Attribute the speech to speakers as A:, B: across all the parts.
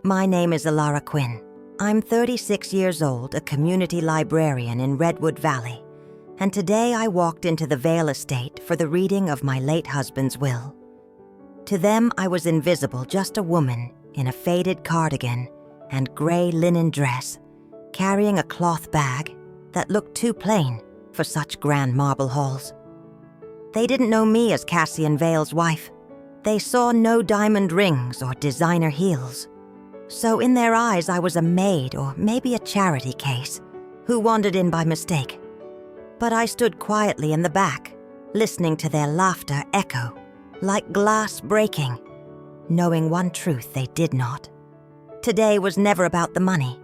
A: My name is Alara Quinn. I'm 36 years old, a community librarian in Redwood Valley, and today I walked into the Vale estate for the reading of my late husband's will. To them, I was invisible, just a woman in a faded cardigan and gray linen dress, carrying a cloth bag that looked too plain for such grand marble halls. They didn't know me as Cassian Vale's wife. They saw no diamond rings or designer heels. So in their eyes, I was a maid or maybe a charity case who wandered in by mistake. But I stood quietly in the back, listening to their laughter echo like glass breaking, knowing one truth they did not. Today was never about the money.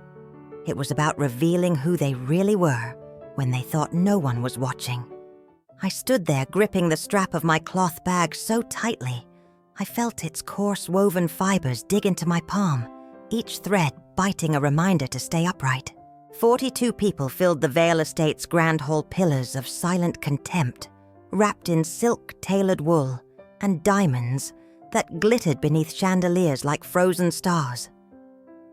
A: It was about revealing who they really were when they thought no one was watching. I stood there gripping the strap of my cloth bag so tightly, I felt its coarse woven fibers dig into my palm, each thread biting a reminder to stay upright. 42 people filled the Vale Estate's grand hall pillars of silent contempt, wrapped in silk-tailored wool and diamonds that glittered beneath chandeliers like frozen stars.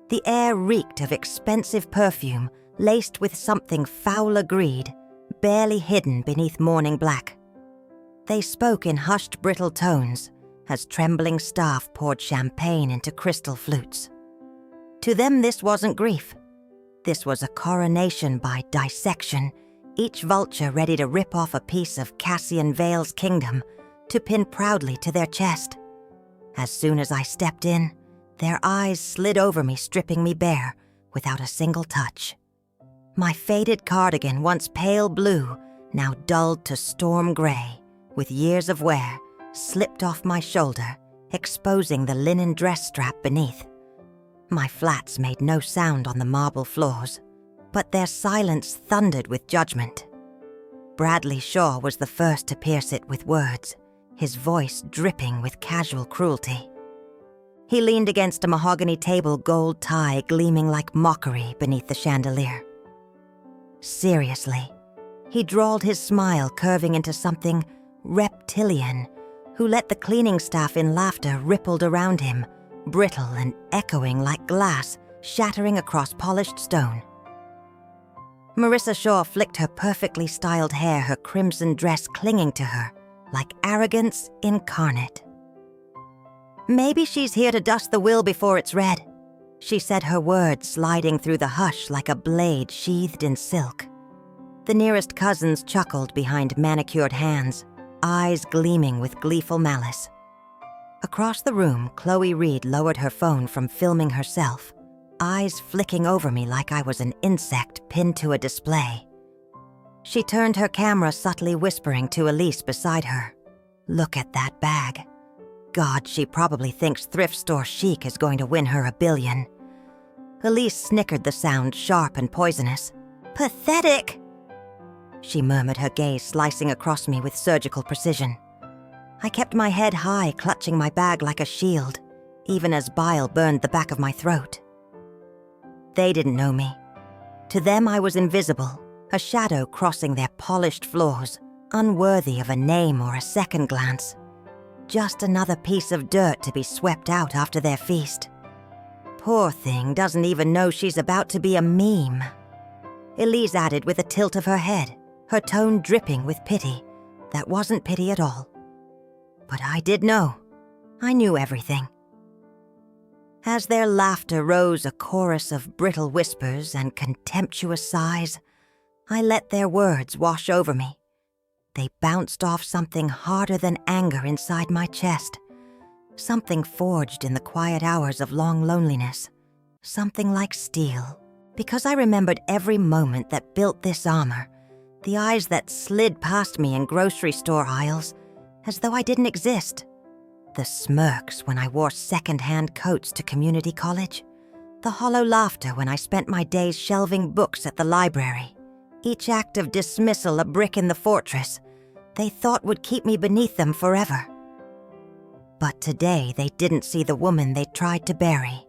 A: The air reeked of expensive perfume laced with something fouler greed, barely hidden beneath morning black. They spoke in hushed, brittle tones as trembling staff poured champagne into crystal flutes. To them, this wasn't grief. This was a coronation by dissection, each vulture ready to rip off a piece of Cassian Vale's kingdom to pin proudly to their chest. As soon as I stepped in, their eyes slid over me, stripping me bare without a single touch. My faded cardigan, once pale blue, now dulled to storm gray, with years of wear, slipped off my shoulder, exposing the linen dress strap beneath. My flats made no sound on the marble floors, but their silence thundered with judgment. Bradley Shaw was the first to pierce it with words, his voice dripping with casual cruelty. He leaned against a mahogany table, gold tie gleaming like mockery beneath the chandelier. Seriously, he drawled, his smile curving into something reptilian, who let the cleaning staff in laughter rippled around him, brittle and echoing like glass shattering across polished stone. Marissa Shaw flicked her perfectly styled hair, her crimson dress clinging to her like arrogance incarnate. "Maybe she's here to dust the will before it's read," she said, her words sliding through the hush like a blade sheathed in silk. The nearest cousins chuckled behind manicured hands, eyes gleaming with gleeful malice. Across the room, Chloe Reed lowered her phone from filming herself, eyes flicking over me like I was an insect pinned to a display. She turned her camera, subtly whispering to Elise beside her, "Look at that bag. God, she probably thinks thrift store chic is going to win her $1 billion. Elise snickered, the sound sharp and poisonous. "Pathetic!" she murmured, her gaze slicing across me with surgical precision. I kept my head high, clutching my bag like a shield, even as bile burned the back of my throat. They didn't know me. To them, I was invisible, a shadow crossing their polished floors, unworthy of a name or a second glance. Just another piece of dirt to be swept out after their feast. Poor thing doesn't even know she's about to be a meme. Elise added with a tilt of her head, her tone dripping with pity. That wasn't pity at all. But I did know. I knew everything. As their laughter rose, a chorus of brittle whispers and contemptuous sighs, I let their words wash over me. They bounced off something harder than anger inside my chest, something forged in the quiet hours of long loneliness, something like steel. Because I remembered every moment that built this armor, the eyes that slid past me in grocery store aisles, as though I didn't exist. The smirks when I wore second-hand coats to community college. The hollow laughter when I spent my days shelving books at the library. Each act of dismissal a brick in the fortress they thought would keep me beneath them forever. But today they didn't see the woman they tried to bury.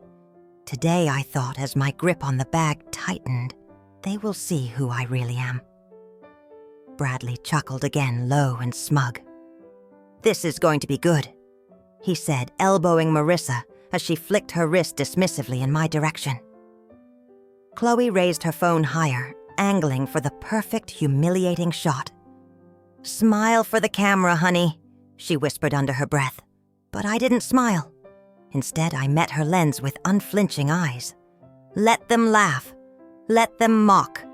A: Today, I thought, as my grip on the bag tightened, they will see who I really am. Bradley chuckled again, low and smug. "This is going to be good," he said, elbowing Marissa, as she flicked her wrist dismissively in my direction. Chloe raised her phone higher, angling for the perfect, humiliating shot. "Smile for the camera, honey," she whispered under her breath. But I didn't smile. Instead, I met her lens with unflinching eyes. Let them laugh. Let them mock.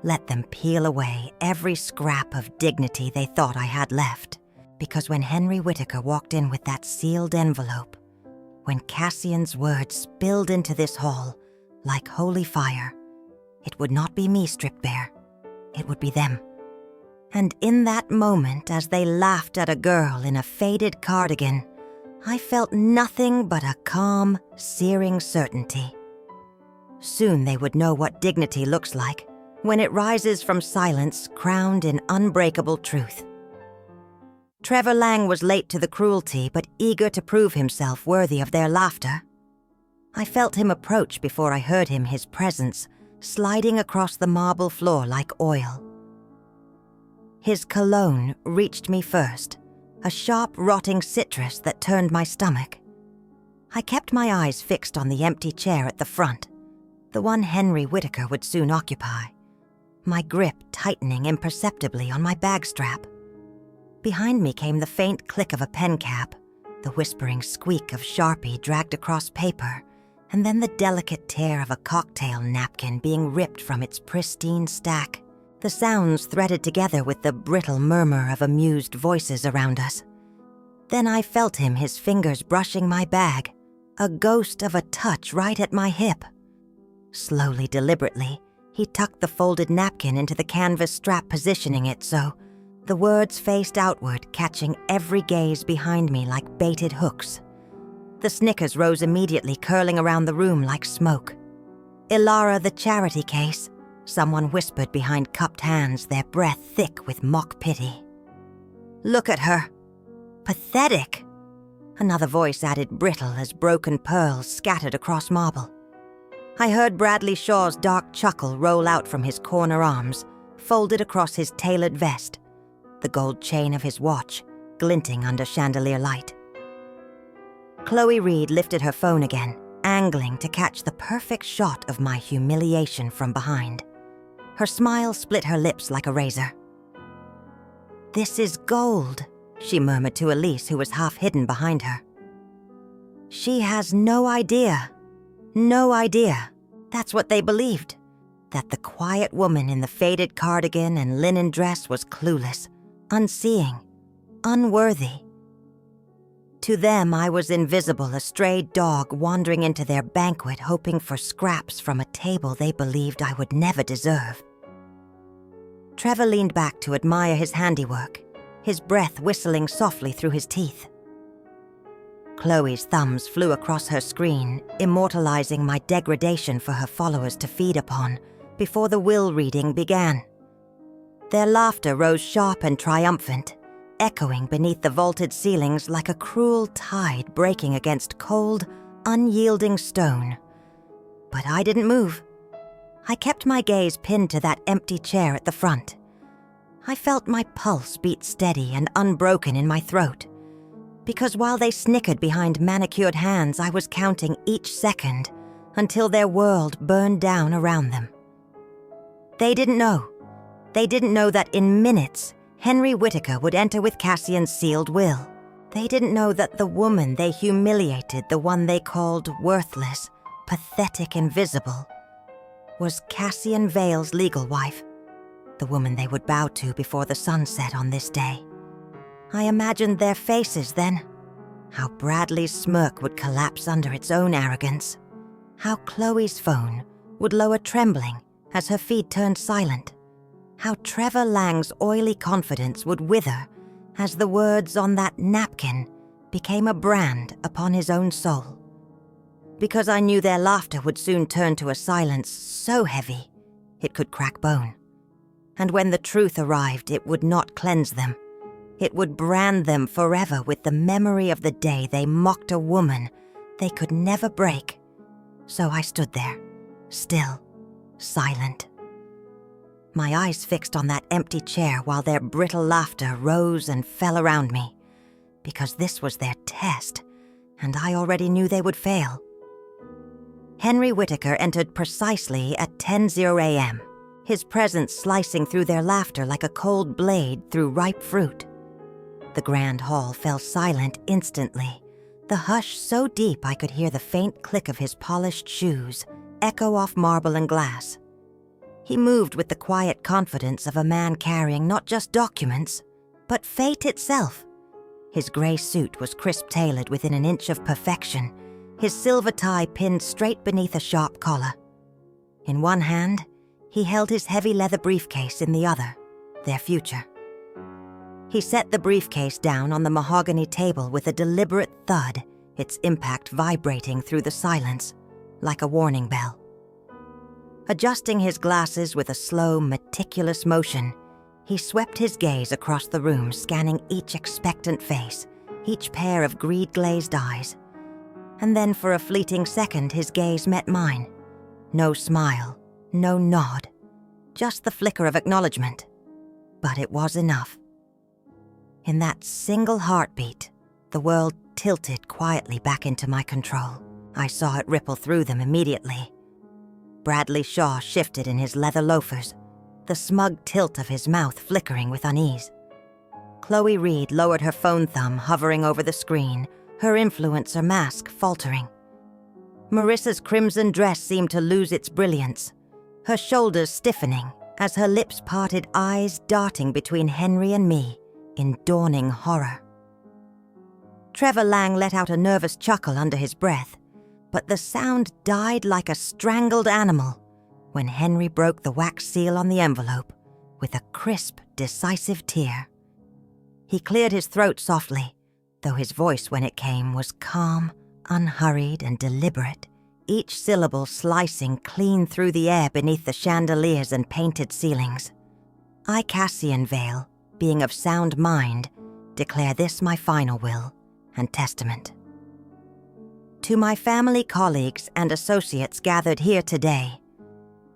A: Let them peel away every scrap of dignity they thought I had left. Because when Henry Whittaker walked in with that sealed envelope, when Cassian's words spilled into this hall like holy fire, it would not be me stripped bare. It would be them. And in that moment, as they laughed at a girl in a faded cardigan, I felt nothing but a calm, searing certainty. Soon they would know what dignity looks like when it rises from silence crowned in unbreakable truth. Trevor Lang was late to the cruelty, but eager to prove himself worthy of their laughter. I felt him approach before I heard him, his presence, sliding across the marble floor like oil. His cologne reached me first, a sharp, rotting citrus that turned my stomach. I kept my eyes fixed on the empty chair at the front, the one Henry Whittaker would soon occupy, my grip tightening imperceptibly on my bag strap. Behind me came the faint click of a pen cap, the whispering squeak of Sharpie dragged across paper, and then the delicate tear of a cocktail napkin being ripped from its pristine stack. The sounds threaded together with the brittle murmur of amused voices around us. Then I felt him, his fingers brushing my bag, a ghost of a touch right at my hip. Slowly, deliberately, he tucked the folded napkin into the canvas strap, positioning it so the words faced outward, catching every gaze behind me like baited hooks. The snickers rose immediately, curling around the room like smoke. "Ilara, the charity case," someone whispered behind cupped hands, their breath thick with mock pity. "Look at her. Pathetic," another voice added, brittle as broken pearls scattered across marble. I heard Bradley Shaw's dark chuckle roll out from his corner arms, folded across his tailored vest, the gold chain of his watch glinting under chandelier light. Chloe Reed lifted her phone again, angling to catch the perfect shot of my humiliation from behind. Her smile split her lips like a razor. "This is gold," she murmured to Elise, who was half hidden behind her. "She has no idea. No idea." That's what they believed, that the quiet woman in the faded cardigan and linen dress was clueless, unseeing, unworthy. To them, I was invisible, a stray dog wandering into their banquet hoping for scraps from a table they believed I would never deserve. Trevor leaned back to admire his handiwork, his breath whistling softly through his teeth. Chloe's thumbs flew across her screen, immortalizing my degradation for her followers to feed upon before the will reading began. Their laughter rose sharp and triumphant, echoing beneath the vaulted ceilings like a cruel tide breaking against cold, unyielding stone. But I didn't move. I kept my gaze pinned to that empty chair at the front. I felt my pulse beat steady and unbroken in my throat, because while they snickered behind manicured hands, I was counting each second until their world burned down around them. They didn't know. They didn't know that in minutes, Henry Whittaker would enter with Cassian's sealed will. They didn't know that the woman they humiliated, the one they called worthless, pathetic, invisible, was Cassian Vale's legal wife, the woman they would bow to before the sun set on this day. I imagined their faces then, how Bradley's smirk would collapse under its own arrogance, how Chloe's phone would lower trembling as her feed turned silent, how Trevor Lang's oily confidence would wither as the words on that napkin became a brand upon his own soul. Because I knew their laughter would soon turn to a silence so heavy it could crack bone. And when the truth arrived, it would not cleanse them. It would brand them forever with the memory of the day they mocked a woman they could never break. So I stood there, still, silent. My eyes fixed on that empty chair while their brittle laughter rose and fell around me, because this was their test, and I already knew they would fail. Henry Whittaker entered precisely at 10:00 a.m., his presence slicing through their laughter like a cold blade through ripe fruit. The grand hall fell silent instantly, the hush so deep I could hear the faint click of his polished shoes echo off marble and glass. He moved with the quiet confidence of a man carrying not just documents, but fate itself. His gray suit was crisp-tailored within an inch of perfection, his silver tie pinned straight beneath a sharp collar. In one hand, he held his heavy leather briefcase, in the other, their future. He set the briefcase down on the mahogany table with a deliberate thud, its impact vibrating through the silence, like a warning bell. Adjusting his glasses with a slow, meticulous motion, he swept his gaze across the room, scanning each expectant face, each pair of greed-glazed eyes. And then for a fleeting second his gaze met mine. No smile, no nod, just the flicker of acknowledgement. But it was enough. In that single heartbeat, the world tilted quietly back into my control. I saw it ripple through them immediately. Bradley Shaw shifted in his leather loafers, the smug tilt of his mouth flickering with unease. Chloe Reed lowered her phone thumb, hovering over the screen, her influencer mask faltering. Marissa's crimson dress seemed to lose its brilliance, her shoulders stiffening as her lips parted, eyes darting between Henry and me in dawning horror. Trevor Lang let out a nervous chuckle under his breath, but the sound died like a strangled animal when Henry broke the wax seal on the envelope with a crisp, decisive tear. He cleared his throat softly, though his voice when it came was calm, unhurried, and deliberate, each syllable slicing clean through the air beneath the chandeliers and painted ceilings. I, Cassian Vale, being of sound mind, declare this my final will and testament. To my family, colleagues, and associates gathered here today,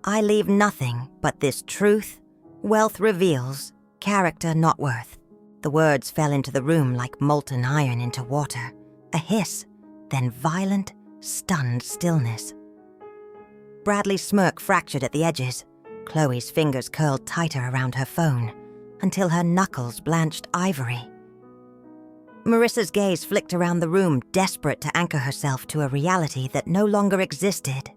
A: I leave nothing but this truth: wealth reveals, character not worth. The words fell into the room like molten iron into water, a hiss, then violent, stunned stillness. Bradley's smirk fractured at the edges. Chloe's fingers curled tighter around her phone, until her knuckles blanched ivory. Marissa's gaze flicked around the room, desperate to anchor herself to a reality that no longer existed.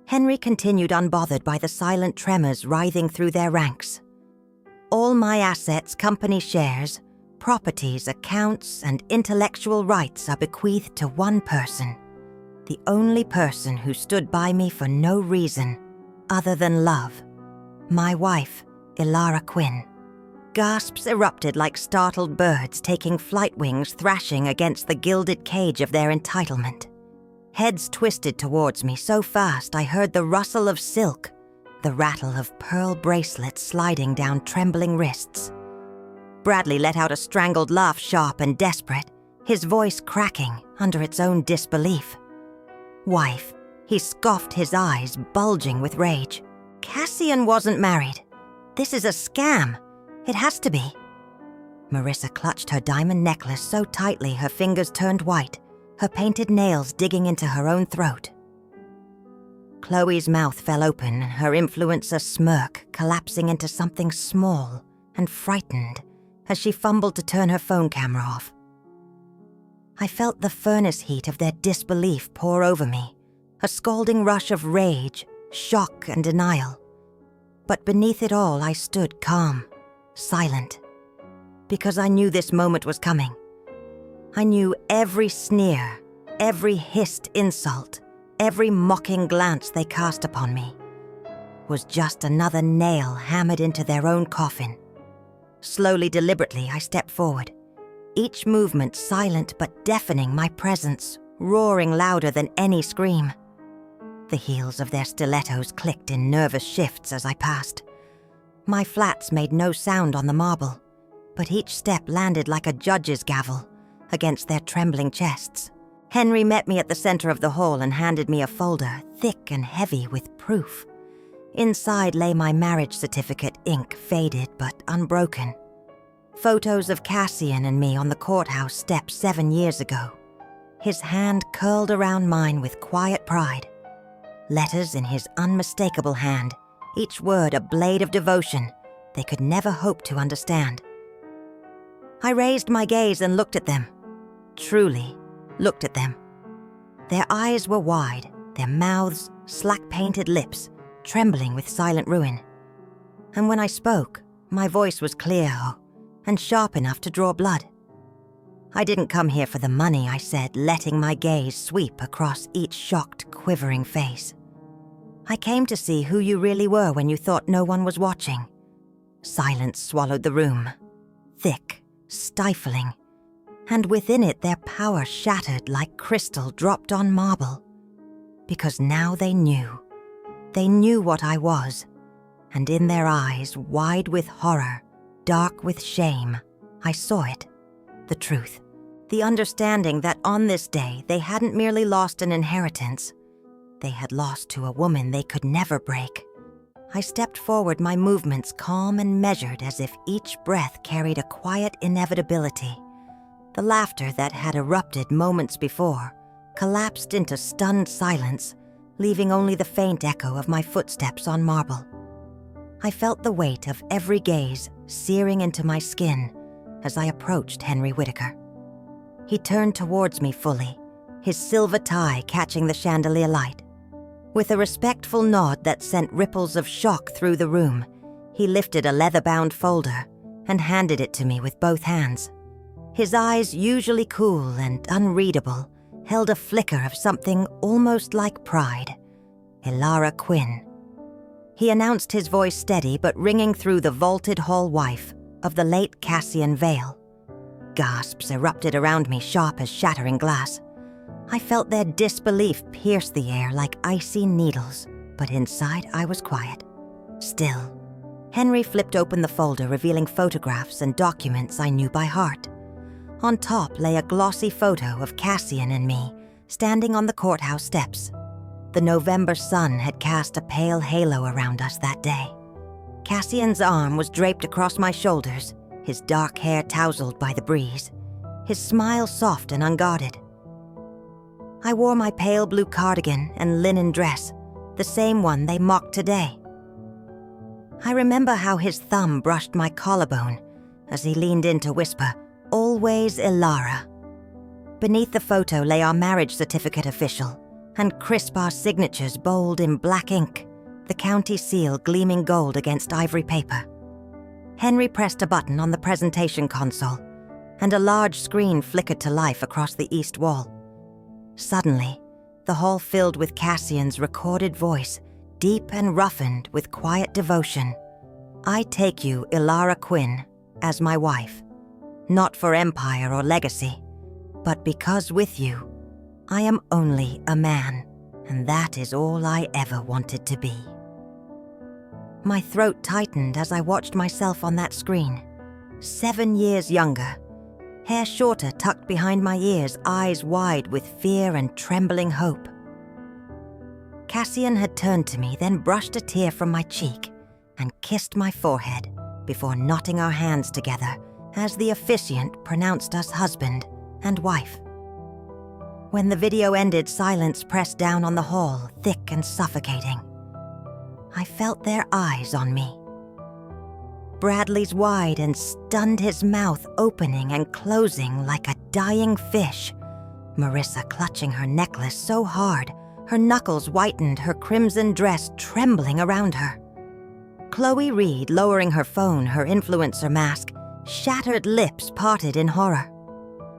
A: Henry continued unbothered by the silent tremors writhing through their ranks. All my assets, company shares, properties, accounts, and intellectual rights are bequeathed to one person. The only person who stood by me for no reason other than love. My wife, Ilara Quinn. Gasps erupted like startled birds taking flight wings, thrashing against the gilded cage of their entitlement. Heads twisted towards me so fast I heard the rustle of silk, the rattle of pearl bracelets sliding down trembling wrists. Bradley let out a strangled laugh, sharp and desperate, his voice cracking under its own disbelief. Wife, he scoffed, his eyes bulging with rage. Cassian wasn't married. This is a scam. It has to be. Marissa clutched her diamond necklace so tightly her fingers turned white, her painted nails digging into her own throat. Chloe's mouth fell open, her influencer smirk collapsing into something small and frightened as she fumbled to turn her phone camera off. I felt the furnace heat of their disbelief pour over me, a scalding rush of rage, shock, and denial. But beneath it all, I stood calm, silent, because I knew this moment was coming. I knew every sneer, every hissed insult, every mocking glance they cast upon me was just another nail hammered into their own coffin. Slowly, deliberately, I stepped forward, each movement silent but deafening my presence, roaring louder than any scream. The heels of their stilettos clicked in nervous shifts as I passed. My flats made no sound on the marble, but each step landed like a judge's gavel against their trembling chests. Henry met me at the center of the hall and handed me a folder, thick and heavy with proof. Inside lay my marriage certificate, ink faded but unbroken. Photos of Cassian and me on the courthouse steps 7 years ago. his hand curled around mine with quiet pride. Letters in his unmistakable hand, each word a blade of devotion they could never hope to understand. I raised my gaze and looked at them. Truly looked at them. Their eyes were wide, their mouths slack-painted lips, trembling with silent ruin. And when I spoke, my voice was clear and sharp enough to draw blood. I didn't come here for the money, I said, letting my gaze sweep across each shocked, quivering face. I came to see who you really were when you thought no one was watching. Silence swallowed the room, thick, stifling, and within it their power shattered like crystal dropped on marble. Because now they knew what I was, and in their eyes, wide with horror, dark with shame, I saw it, the truth, the understanding that on this day they hadn't merely lost an inheritance, they had lost to a woman they could never break. I stepped forward, my movements calm and measured as if each breath carried a quiet inevitability. The laughter that had erupted moments before collapsed into stunned silence, leaving only the faint echo of my footsteps on marble. I felt the weight of every gaze searing into my skin as I approached Henry Whitaker. He turned towards me fully, his silver tie catching the chandelier light. With a respectful nod that sent ripples of shock through the room, he lifted a leather-bound folder and handed it to me with both hands. His eyes, usually cool and unreadable, held a flicker of something almost like pride. Ilara Quinn. He announced, his voice steady but ringing through the vaulted hall wife of the late Cassian Vale. Gasps erupted around me, sharp as shattering glass. I felt their disbelief pierce the air like icy needles, but inside I was quiet. Still. Henry flipped open the folder, revealing photographs and documents I knew by heart. On top lay a glossy photo of Cassian and me, standing on the courthouse steps. The November sun had cast a pale halo around us that day. Cassian's arm was draped across my shoulders, his dark hair tousled by the breeze, his smile soft and unguarded. I wore my pale blue cardigan and linen dress, the same one they mocked today. I remember how his thumb brushed my collarbone as he leaned in to whisper, "Always Ilara." Beneath the photo lay our marriage certificate official, and crisp our signatures bold in black ink, the county seal gleaming gold against ivory paper. Henry pressed a button on the presentation console, and a large screen flickered to life across the east wall. Suddenly, the hall filled with Cassian's recorded voice, deep and roughened with quiet devotion. "I take you, Ilara Quinn, as my wife, not for empire or legacy, but because with you, I am only a man, and that is all I ever wanted to be." My throat tightened as I watched myself on that screen. 7 years younger, hair shorter tucked behind my ears, eyes wide with fear and trembling hope. Cassian had turned to me, then brushed a tear from my cheek and kissed my forehead before knotting our hands together as the officiant pronounced us husband and wife. When the video ended, silence pressed down on the hall, thick and suffocating. I felt their eyes on me. Bradley's wide and stunned, his mouth opening and closing like a dying fish. Marissa clutching her necklace so hard, her knuckles whitened, her crimson dress trembling around her. Chloe Reed lowering her phone, her influencer mask, shattered lips parted in horror.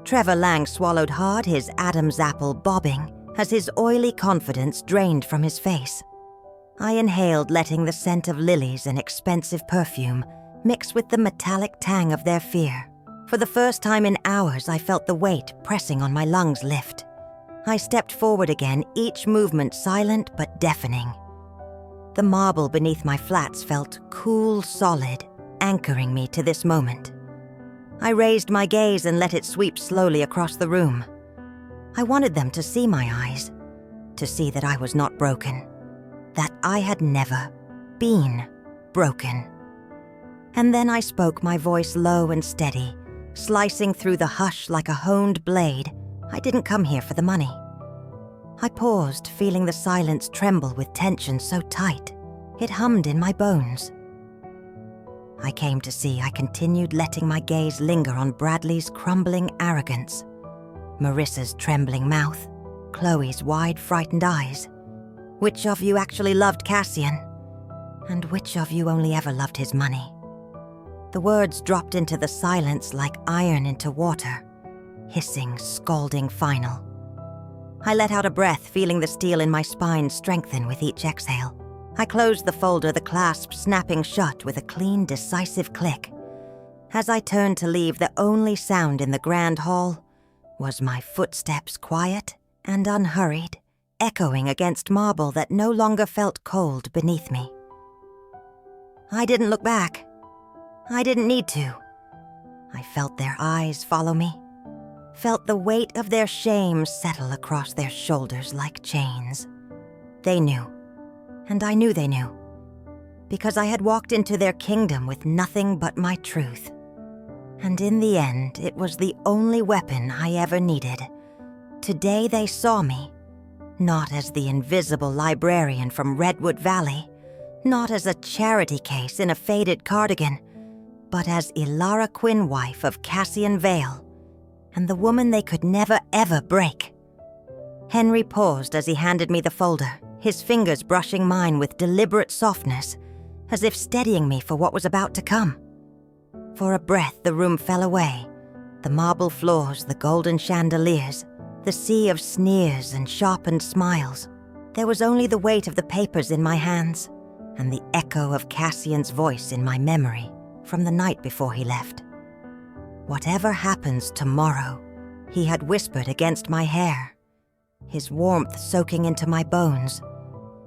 A: Trevor Lang swallowed hard, his Adam's apple bobbing as his oily confidence drained from his face. I inhaled, letting the scent of lilies and expensive perfume mix with the metallic tang of their fear. For the first time in hours, I felt the weight pressing on my lungs lift. I stepped forward again, each movement silent but deafening. The marble beneath my flats felt cool, solid, anchoring me to this moment. I raised my gaze and let it sweep slowly across the room. I wanted them to see my eyes, to see that I was not broken, that I had never been broken. And then I spoke, my voice low and steady, slicing through the hush like a honed blade, I didn't come here for the money. I paused, feeling the silence tremble with tension so tight, it hummed in my bones. I came to see I continued letting my gaze linger on Bradley's crumbling arrogance, Marissa's trembling mouth, Chloe's wide, frightened eyes. Which of you actually loved Cassian? And which of you only ever loved his money? The words dropped into the silence like iron into water, hissing, scalding final. I let out a breath, feeling the steel in my spine strengthen with each exhale. I closed the folder, the clasp snapping shut with a clean, decisive click. As I turned to leave, the only sound in the grand hall was my footsteps, quiet and unhurried, echoing against marble that no longer felt cold beneath me. I didn't look back. I didn't need to. I felt their eyes follow me, felt the weight of their shame settle across their shoulders like chains. They knew, and I knew they knew, because I had walked into their kingdom with nothing but my truth. And in the end, it was the only weapon I ever needed. Today they saw me, not as the invisible librarian from Redwood Valley, not as a charity case in a faded cardigan, but as Ilara Quinn, wife of Cassian Vale, and the woman they could never ever break. Henry paused as he handed me the folder, his fingers brushing mine with deliberate softness, as if steadying me for what was about to come. For a breath, the room fell away, the marble floors, the golden chandeliers, the sea of sneers and sharpened smiles. There was only the weight of the papers in my hands and the echo of Cassian's voice in my memory from the night before he left. Whatever happens tomorrow, he had whispered against my hair, his warmth soaking into my bones.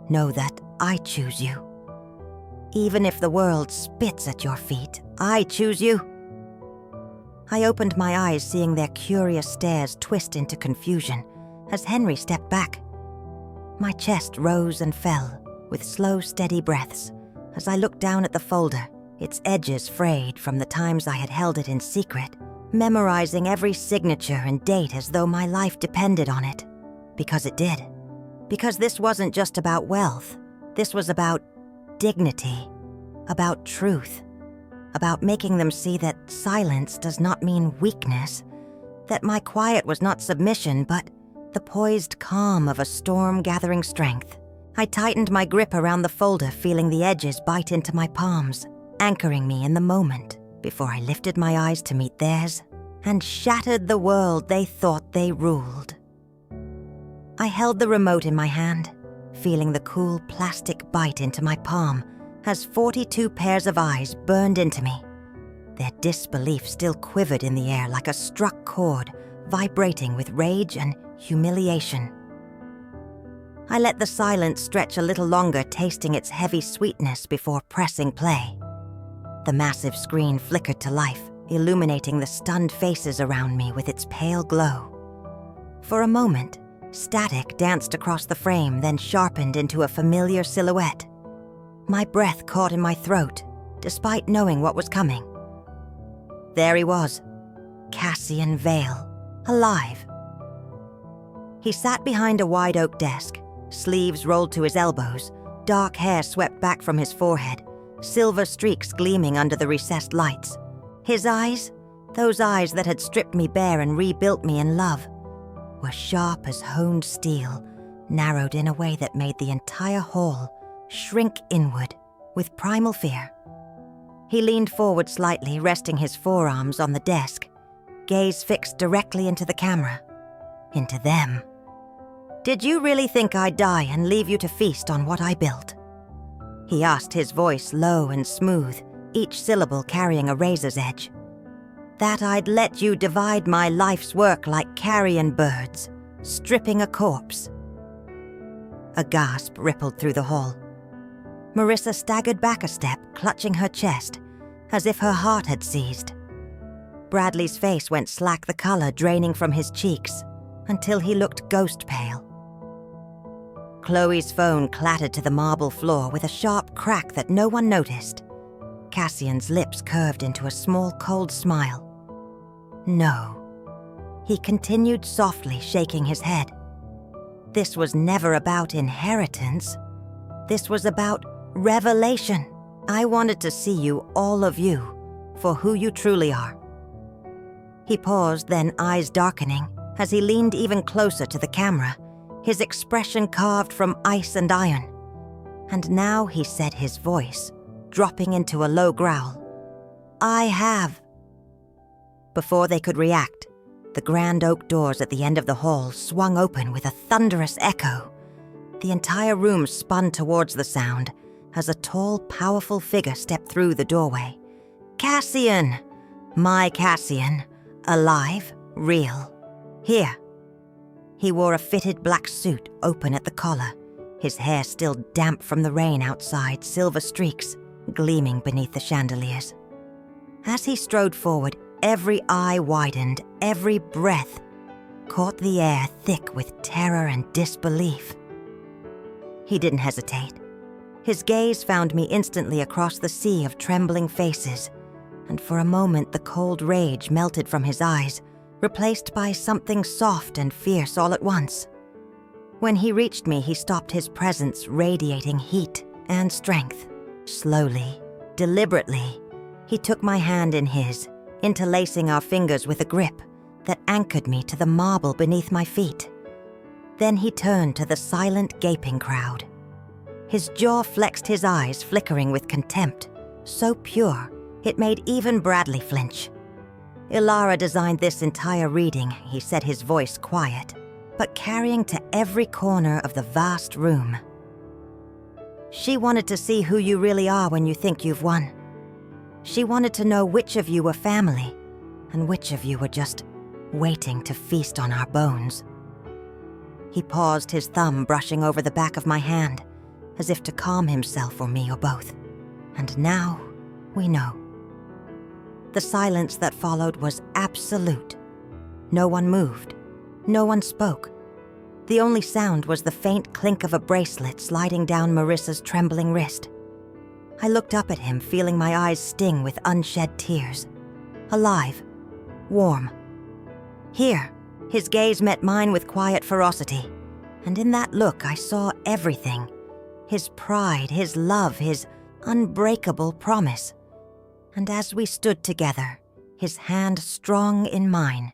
A: Know that I choose you. Even if the world spits at your feet, I choose you. I opened my eyes, seeing their curious stares twist into confusion as Henry stepped back. My chest rose and fell with slow, steady breaths as I looked down at the folder, its edges frayed from the times I had held it in secret, memorizing every signature and date as though my life depended on it. Because it did. Because this wasn't just about wealth. This was about dignity, about truth, about making them see that silence does not mean weakness, that my quiet was not submission, but the poised calm of a storm gathering strength. I tightened my grip around the folder, feeling the edges bite into my palms, anchoring me in the moment before I lifted my eyes to meet theirs and shattered the world they thought they ruled. I held the remote in my hand, feeling the cool plastic bite into my palm as 42 pairs of eyes burned into me. Their disbelief still quivered in the air like a struck chord, vibrating with rage and humiliation. I let the silence stretch a little longer, tasting its heavy sweetness before pressing play. The massive screen flickered to life, illuminating the stunned faces around me with its pale glow. For a moment, static danced across the frame, then sharpened into a familiar silhouette. My breath caught in my throat, despite knowing what was coming. There he was, Cassian Vale, alive. He sat behind a wide oak desk, sleeves rolled to his elbows, dark hair swept back from his forehead, silver streaks gleaming under the recessed lights. His eyes, those eyes that had stripped me bare and rebuilt me in love, were sharp as honed steel, narrowed in a way that made the entire hall shrink inward with primal fear. He leaned forward slightly, resting his forearms on the desk, gaze fixed directly into the camera, into them. "Did you really think I'd die and leave you to feast on what I built?" He asked, his voice low and smooth, each syllable carrying a razor's edge. "That I'd let you divide my life's work like carrion birds, stripping a corpse?" A gasp rippled through the hall. Marissa staggered back a step, clutching her chest, as if her heart had seized. Bradley's face went slack, the color draining from his cheeks, until he looked ghost pale. Chloe's phone clattered to the marble floor with a sharp crack that no one noticed. Cassian's lips curved into a small, cold smile. No. He continued softly, shaking his head. This was never about inheritance. This was about revelation. I wanted to see you, all of you, for who you truly are. He paused, then eyes darkening, as he leaned even closer to the camera, his expression carved from ice and iron. And now he said, his voice dropping into a low growl, "I have." Before they could react, the grand oak doors at the end of the hall swung open with a thunderous echo. The entire room spun towards the sound as a tall, powerful figure stepped through the doorway. Cassian! My Cassian. Alive, real. Here. He wore a fitted black suit open at the collar, his hair still damp from the rain outside, silver streaks gleaming beneath the chandeliers. As he strode forward, every eye widened, every breath caught the air thick with terror and disbelief. He didn't hesitate. His gaze found me instantly across the sea of trembling faces, and for a moment the cold rage melted from his eyes, replaced by something soft and fierce all at once. When he reached me, he stopped, his presence radiating heat and strength. Slowly, deliberately, he took my hand in his, interlacing our fingers with a grip that anchored me to the marble beneath my feet. Then he turned to the silent, gaping crowd. His jaw flexed, his eyes flickering with contempt, so pure it made even Bradley flinch. Ilara designed this entire reading, he said, his voice quiet, but carrying to every corner of the vast room. She wanted to see who you really are when you think you've won. She wanted to know which of you were family and which of you were just waiting to feast on our bones. He paused, his thumb brushing over the back of my hand, as if to calm himself or me or both. And now we know. The silence that followed was absolute. No one moved. No one spoke. The only sound was the faint clink of a bracelet sliding down Marissa's trembling wrist. I looked up at him, feeling my eyes sting with unshed tears. Alive. Warm. Here, his gaze met mine with quiet ferocity, and in that look I saw everything. His pride, his love, his unbreakable promise. And as we stood together, his hand strong in mine,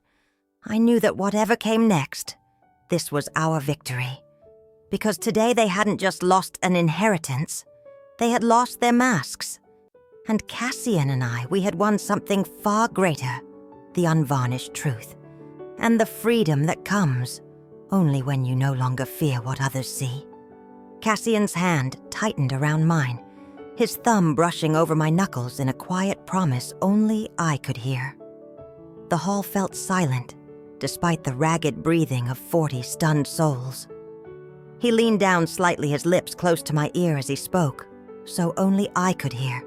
A: I knew that whatever came next, this was our victory. Because today they hadn't just lost an inheritance, they had lost their masks. And Cassian and I, we had won something far greater, the unvarnished truth, and the freedom that comes only when you no longer fear what others see. Cassian's hand tightened around mine, his thumb brushing over my knuckles in a quiet promise only I could hear. The hall felt silent, despite the ragged breathing of 40 stunned souls. He leaned down slightly, his lips close to my ear as he spoke, so only I could hear.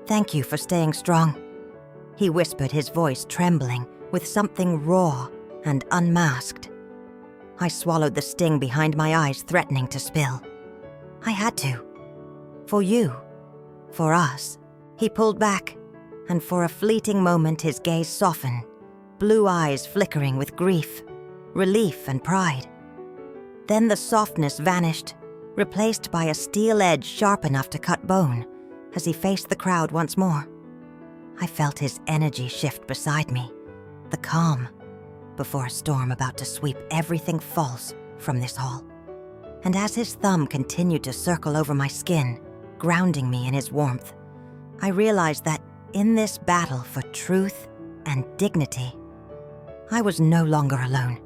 A: "Thank you for staying strong," he whispered, his voice trembling with something raw and unmasked. I swallowed the sting behind my eyes, threatening to spill. I had to. For you. For us. He pulled back, and for a fleeting moment his gaze softened, blue eyes flickering with grief, relief, and pride. Then the softness vanished, replaced by a steel edge sharp enough to cut bone, as he faced the crowd once more. I felt his energy shift beside me, the calm, before a storm about to sweep everything false from this hall. And as his thumb continued to circle over my skin, grounding me in his warmth, I realized that in this battle for truth and dignity, I was no longer alone.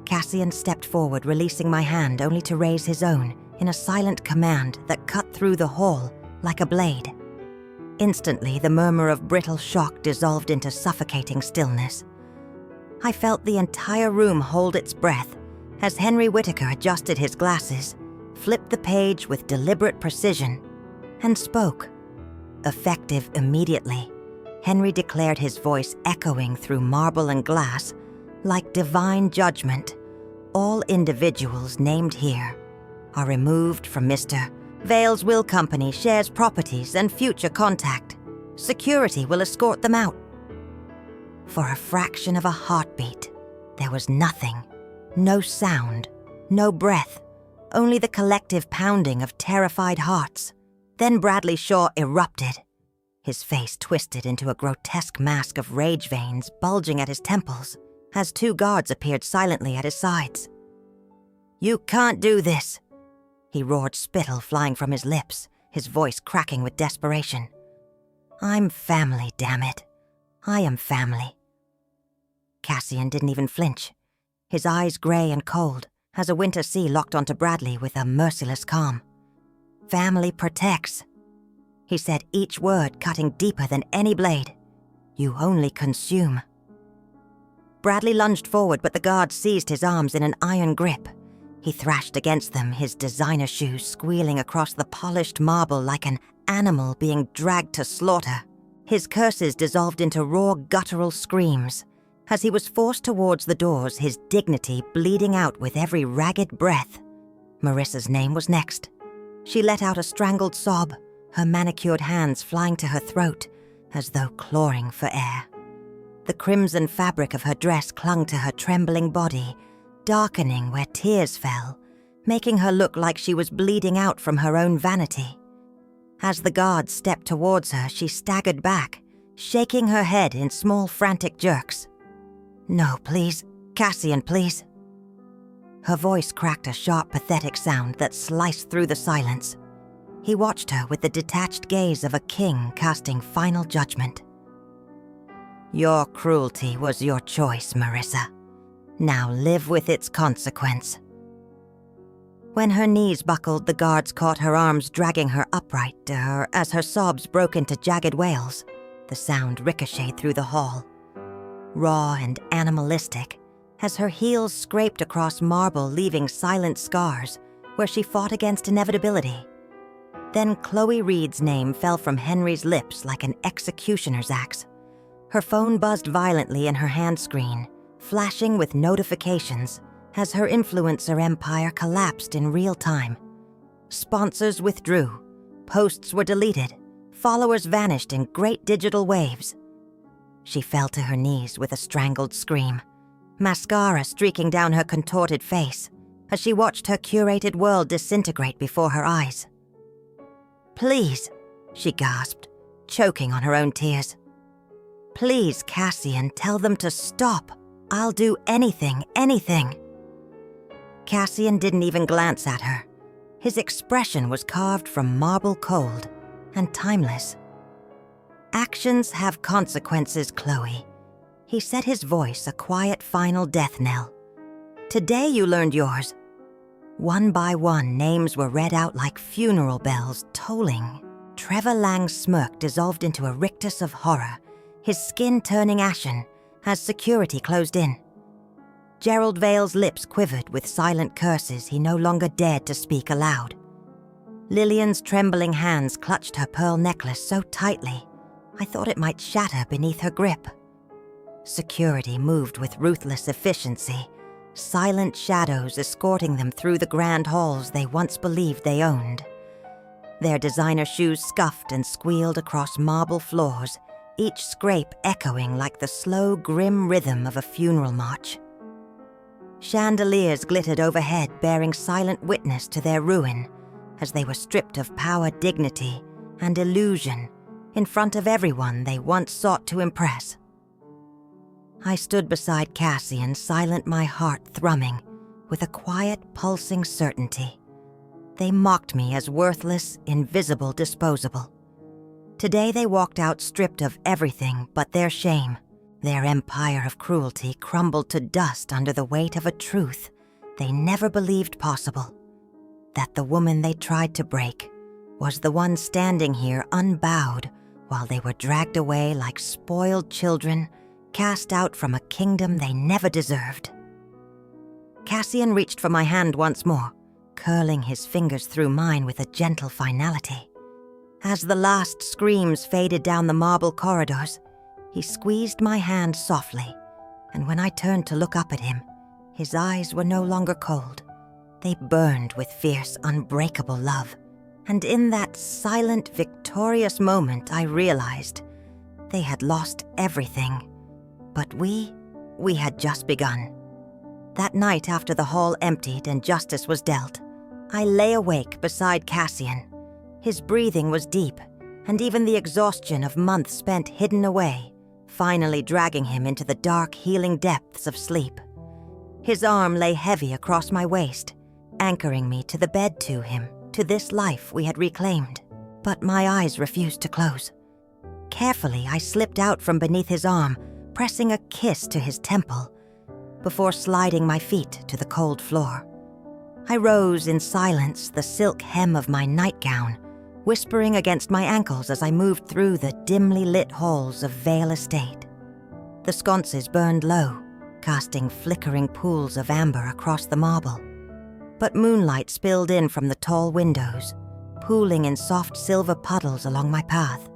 A: Cassian stepped forward, releasing my hand only to raise his own in a silent command that cut through the hall like a blade. Instantly, the murmur of brittle shock dissolved into suffocating stillness. I felt the entire room hold its breath as Henry Whitaker adjusted his glasses, flipped the page with deliberate precision, and spoke. Effective immediately, Henry declared, his voice echoing through marble and glass like divine judgment. All individuals named here are removed from Mr. Vale's will company, shares, properties, and future contact. Security will escort them out. For a fraction of a heartbeat, there was nothing. No sound, no breath, only the collective pounding of terrified hearts. Then Bradley Shaw erupted. His face twisted into a grotesque mask of rage veins bulging at his temples as 2 guards appeared silently at his sides. "You can't do this," he roared, spittle flying from his lips, his voice cracking with desperation. "I'm family, damn it. I am family." Cassian didn't even flinch, his eyes gray and cold as a winter sea locked onto Bradley with a merciless calm. "Family protects," he said, each word cutting deeper than any blade. "You only consume." Bradley lunged forward, but the guard seized his arms in an iron grip. He thrashed against them, his designer shoes squealing across the polished marble like an animal being dragged to slaughter. His curses dissolved into raw, guttural screams. As he was forced towards the doors, his dignity bleeding out with every ragged breath. Marissa's name was next. She let out a strangled sob, her manicured hands flying to her throat, as though clawing for air. The crimson fabric of her dress clung to her trembling body, darkening where tears fell, making her look like she was bleeding out from her own vanity. As the guard stepped towards her, she staggered back, shaking her head in small frantic jerks. "No, please. Cassian, please." Her voice cracked a sharp, pathetic sound that sliced through the silence. He watched her with the detached gaze of a king casting final judgment. "Your cruelty was your choice, Marissa. Now live with its consequence." When her knees buckled, the guards caught her arms, dragging her upright as her sobs broke into jagged wails. The sound ricocheted through the hall. Raw and animalistic, as her heels scraped across marble, leaving silent scars where she fought against inevitability. Then Chloe Reed's name fell from Henry's lips like an executioner's axe. Her phone buzzed violently in her hand screen, flashing with notifications as her influencer empire collapsed in real time. Sponsors withdrew, posts were deleted, followers vanished in great digital waves. She fell to her knees with a strangled scream, mascara streaking down her contorted face as she watched her curated world disintegrate before her eyes. "Please," she gasped, choking on her own tears. "Please, Cassian, tell them to stop. I'll do anything, anything." Cassian didn't even glance at her. His expression was carved from marble cold and timeless. "Actions have consequences, Chloe." He set his voice a quiet final death knell. "Today you learned yours." One by one, names were read out like funeral bells, tolling. Trevor Lang's smirk dissolved into a rictus of horror, his skin turning ashen as security closed in. Gerald Vale's lips quivered with silent curses he no longer dared to speak aloud. Lillian's trembling hands clutched her pearl necklace so tightly, I thought it might shatter beneath her grip. Security moved with ruthless efficiency, silent shadows escorting them through the grand halls they once believed they owned. Their designer shoes scuffed and squealed across marble floors, each scrape echoing like the slow, grim rhythm of a funeral march. Chandeliers glittered overhead, bearing silent witness to their ruin, as they were stripped of power, dignity, and illusion in front of everyone they once sought to impress. I stood beside Cassian, silent, my heart thrumming with a quiet, pulsing certainty. They mocked me as worthless, invisible, disposable. Today they walked out stripped of everything but their shame. Their empire of cruelty crumbled to dust under the weight of a truth they never believed possible. That the woman they tried to break was the one standing here unbowed while they were dragged away like spoiled children, cast out from a kingdom they never deserved. Cassian reached for my hand once more, curling his fingers through mine with a gentle finality. As the last screams faded down the marble corridors, he squeezed my hand softly, and when I turned to look up at him, his eyes were no longer cold. They burned with fierce, unbreakable love, and in that silent, victorious moment I realized they had lost everything, But we had just begun. That night after the hall emptied and justice was dealt, I lay awake beside Cassian. His breathing was deep, and even the exhaustion of months spent hidden away, finally dragging him into the dark, healing depths of sleep. His arm lay heavy across my waist, anchoring me to the bed to him, to this life we had reclaimed. But my eyes refused to close. Carefully, I slipped out from beneath his arm, pressing a kiss to his temple, before sliding my feet to the cold floor. I rose in silence, the silk hem of my nightgown whispering against my ankles as I moved through the dimly lit halls of Vale Estate. The sconces burned low, casting flickering pools of amber across the marble. But moonlight spilled in from the tall windows, pooling in soft silver puddles along my path.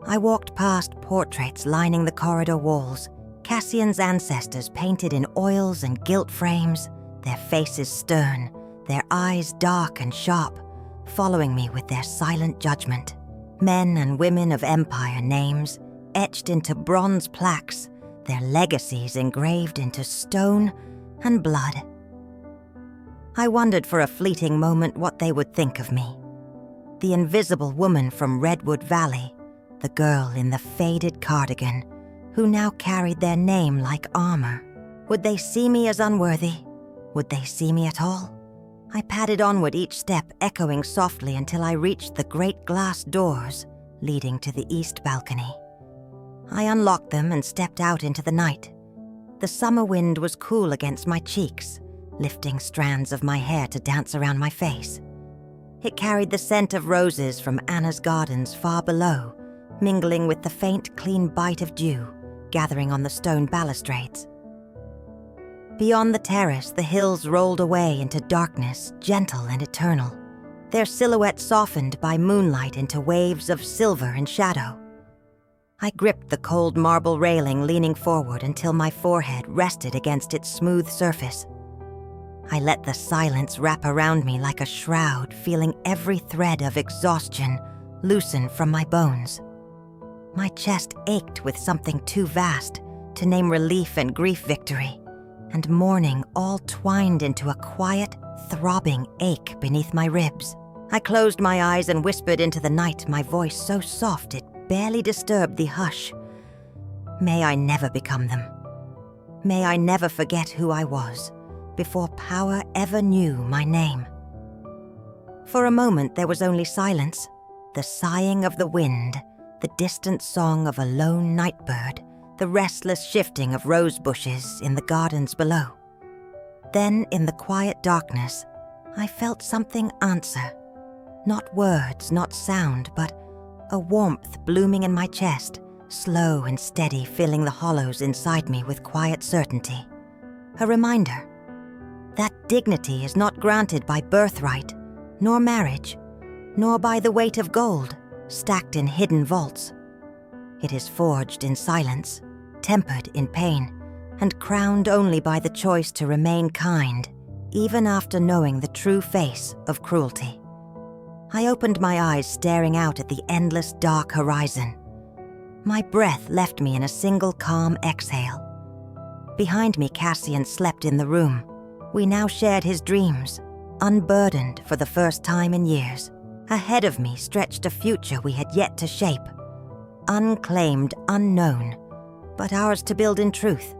A: I walked past portraits lining the corridor walls, Cassian's ancestors painted in oils and gilt frames, their faces stern, their eyes dark and sharp, following me with their silent judgment. Men and women of empire names, etched into bronze plaques, their legacies engraved into stone and blood. I wondered for a fleeting moment what they would think of me. The invisible woman from Redwood Valley, the girl in the faded cardigan, who now carried their name like armor. Would they see me as unworthy? Would they see me at all? I padded onward each step, echoing softly until I reached the great glass doors leading to the east balcony. I unlocked them and stepped out into the night. The summer wind was cool against my cheeks, lifting strands of my hair to dance around my face. It carried the scent of roses from Anna's gardens far below, mingling with the faint, clean bite of dew gathering on the stone balustrades. Beyond the terrace, the hills rolled away into darkness, gentle and eternal, their silhouettes softened by moonlight into waves of silver and shadow. I gripped the cold marble railing, leaning forward until my forehead rested against its smooth surface. I let the silence wrap around me like a shroud, feeling every thread of exhaustion loosen from my bones. My chest ached with something too vast to name relief and grief victory, and mourning all twined into a quiet, throbbing ache beneath my ribs. I closed my eyes and whispered into the night, my voice so soft it barely disturbed the hush. May I never become them. May I never forget who I was, before power ever knew my name. For a moment there was only silence, the sighing of the wind, the distant song of a lone nightbird, the restless shifting of rose bushes in the gardens below. Then, in the quiet darkness, I felt something answer. Not words, not sound, but a warmth blooming in my chest, slow and steady, filling the hollows inside me with quiet certainty. A reminder that dignity is not granted by birthright, nor marriage, nor by the weight of gold stacked in hidden vaults. It is forged in silence, tempered in pain, and crowned only by the choice to remain kind, even after knowing the true face of cruelty. I opened my eyes, staring out at the endless dark horizon. My breath left me in a single calm exhale. Behind me, Cassian slept in the room. We now shared his dreams, unburdened for the first time in years. Ahead of me stretched a future we had yet to shape, unclaimed, unknown, but ours to build in truth.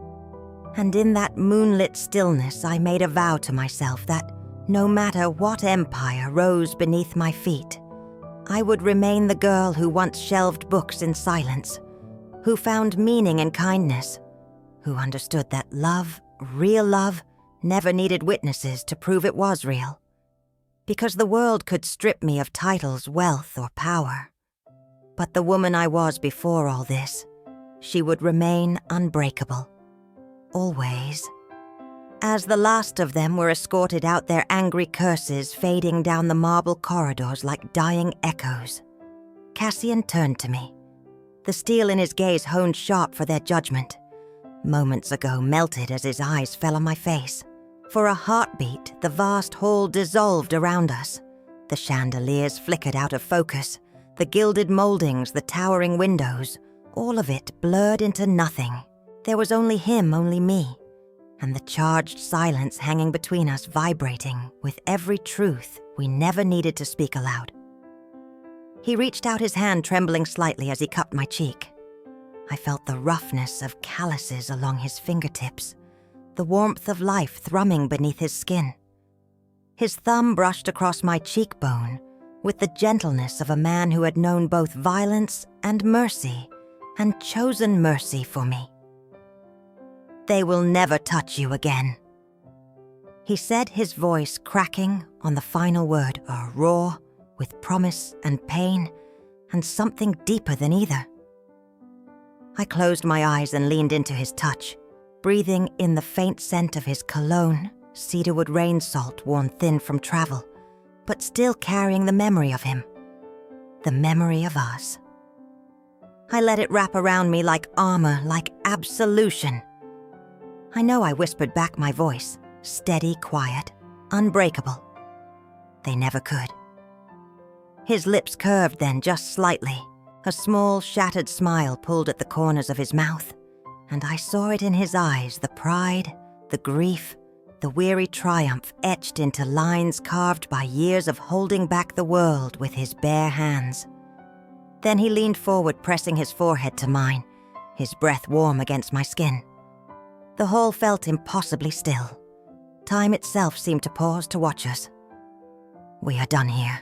A: And in that moonlit stillness, I made a vow to myself that no matter what empire rose beneath my feet, I would remain the girl who once shelved books in silence, who found meaning in kindness, who understood that love, real love, never needed witnesses to prove it was real. Because the world could strip me of titles, wealth, or power. But the woman I was before all this, she would remain unbreakable. Always. As the last of them were escorted out, their angry curses fading down the marble corridors like dying echoes, Cassian turned to me. The steel in his gaze honed sharp for their judgment. Moments ago melted as his eyes fell on my face. For a heartbeat, the vast hall dissolved around us. The chandeliers flickered out of focus, the gilded moldings, the towering windows, all of it blurred into nothing. There was only him, only me, and the charged silence hanging between us vibrating with every truth we never needed to speak aloud. He reached out his hand, trembling slightly as he cupped my cheek. I felt the roughness of calluses along his fingertips, the warmth of life thrumming beneath his skin. His thumb brushed across my cheekbone with the gentleness of a man who had known both violence and mercy, and chosen mercy for me. "They will never touch you again," he said, his voice cracking on the final word, a roar with promise and pain, and something deeper than either. I closed my eyes and leaned into his touch, breathing in the faint scent of his cologne, cedarwood rain salt worn thin from travel, but still carrying the memory of him, the memory of us. I let it wrap around me like armor, like absolution. I know I whispered back my voice, steady, quiet, unbreakable. They never could. His lips curved then, just slightly. A small, shattered smile pulled at the corners of his mouth, and I saw it in his eyes, the pride, the grief, the weary triumph etched into lines carved by years of holding back the world with his bare hands. Then he leaned forward, pressing his forehead to mine, his breath warm against my skin. The hall felt impossibly still. Time itself seemed to pause to watch us. "We are done here,"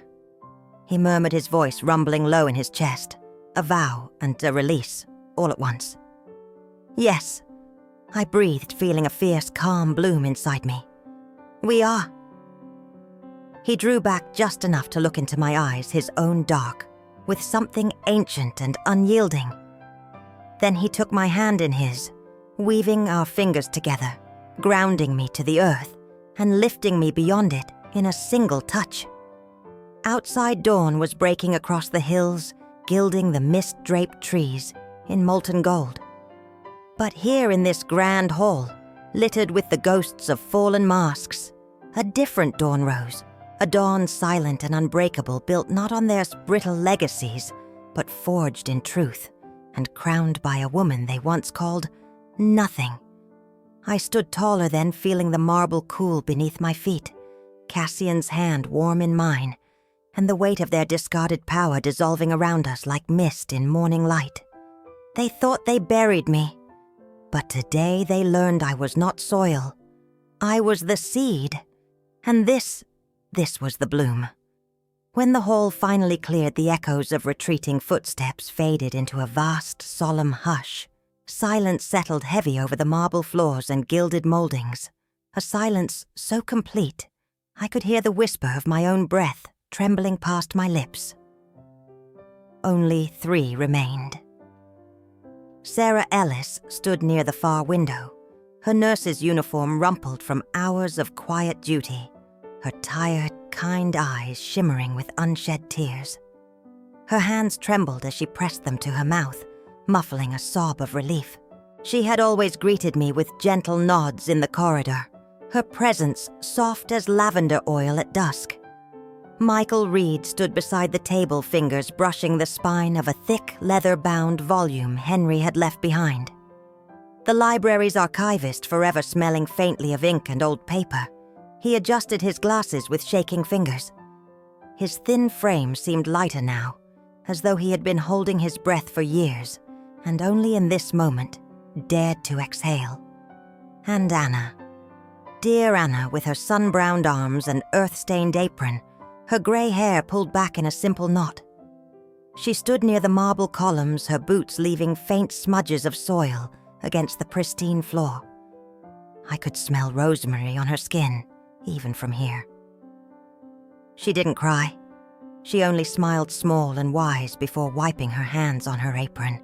A: he murmured, his voice rumbling low in his chest, a vow and a release, all at once. "Yes," I breathed, feeling a fierce, calm bloom inside me. "We are." He drew back just enough to look into my eyes, his own dark, with something ancient and unyielding. Then he took my hand in his, weaving our fingers together, grounding me to the earth and lifting me beyond it in a single touch. Outside dawn was breaking across the hills, gilding the mist-draped trees in molten gold. But here in this grand hall, littered with the ghosts of fallen masks, a different dawn rose, a dawn silent and unbreakable, built not on their brittle legacies, but forged in truth, and crowned by a woman they once called Nothing. I stood taller then, feeling the marble cool beneath my feet, Cassian's hand warm in mine, and the weight of their discarded power dissolving around us like mist in morning light. They thought they buried me, but today they learned I was not soil. I was the seed, and this was the bloom. When the hall finally cleared, the echoes of retreating footsteps faded into a vast, solemn hush. Silence settled heavy over the marble floors and gilded moldings, a silence so complete I could hear the whisper of my own breath trembling past my lips. Only 3 remained. Sarah Ellis stood near the far window, her nurse's uniform rumpled from hours of quiet duty, her tired, kind eyes shimmering with unshed tears. Her hands trembled as she pressed them to her mouth, muffling a sob of relief. She had always greeted me with gentle nods in the corridor, her presence soft as lavender oil at dusk. Michael Reed stood beside the table, fingers brushing the spine of a thick, leather-bound volume Henry had left behind. The library's archivist, forever smelling faintly of ink and old paper, he adjusted his glasses with shaking fingers. His thin frame seemed lighter now, as though he had been holding his breath for years, and only in this moment dared to exhale. And Anna. Dear Anna, with her sun-browned arms and earth-stained apron, her grey hair pulled back in a simple knot. She stood near the marble columns, her boots leaving faint smudges of soil against the pristine floor. I could smell rosemary on her skin, even from here. She didn't cry. She only smiled small and wise before wiping her hands on her apron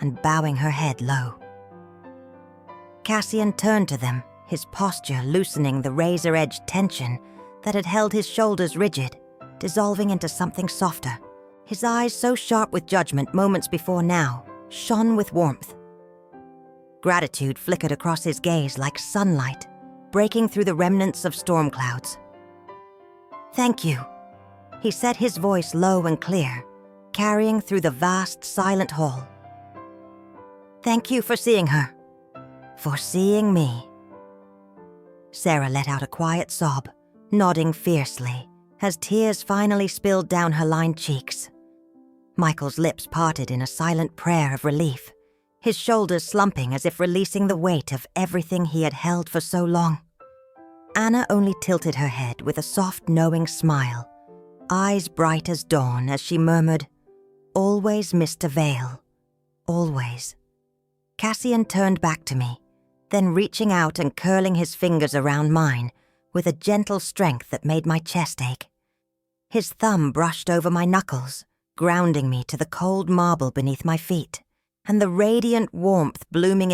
A: and bowing her head low. Cassian turned to them, his posture loosening the razor-edged tension that had held his shoulders rigid, dissolving into something softer. His eyes, so sharp with judgment moments before now, shone with warmth. Gratitude flickered across his gaze like sunlight, breaking through the remnants of storm clouds. "Thank you," he said, his voice low and clear, carrying through the vast, silent hall. "Thank you for seeing her. for seeing me." Sarah let out a quiet sob, nodding fiercely, as tears finally spilled down her lined cheeks. Michael's lips parted in a silent prayer of relief, his shoulders slumping as if releasing the weight of everything he had held for so long. Anna only tilted her head with a soft, knowing smile, eyes bright as dawn as she murmured, "Always Mr. Vale, always." Cassian turned back to me, then reaching out and curling his fingers around mine with a gentle strength that made my chest ache. His thumb brushed over my knuckles, grounding me to the cold marble beneath my feet, and the radiant warmth blooming